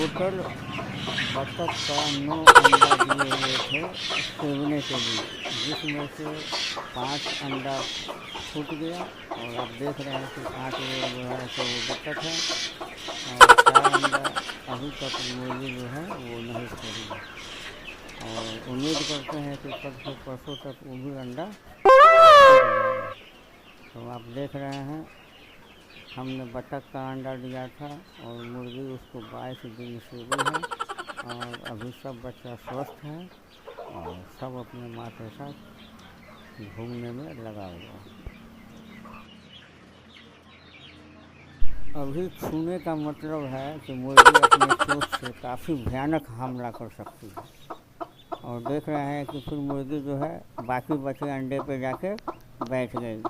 Total बतख का 9 अंडा दिए हुए थे सेवने के लिए, जिसमें से 5 अंडा फूट गया और आप देख रहे हैं कि 5 जो है सो वो बतख है और 4 अंडा अभी तक मुर्गी जो है वो नहीं फोड़ी है। और उम्मीद करते हैं कि कल से परसों तक वो भी अंडा फूट जाएगा। तो आप देख रहे हैं हमने बतख का अंडा दिया था और मुर्गी उसको 22 दिन से भी है और अभी सब बच्चा स्वस्थ है और सब अपने माँ के साथ घूमने में लगा हुआ है। अभी छूने का मतलब है कि मुर्गी अपने चोंच से काफ़ी भयानक हमला कर सकती है और देख रहे हैं कि फिर मुर्गी जो है बाकी बचे अंडे पे जाके बैठ गई।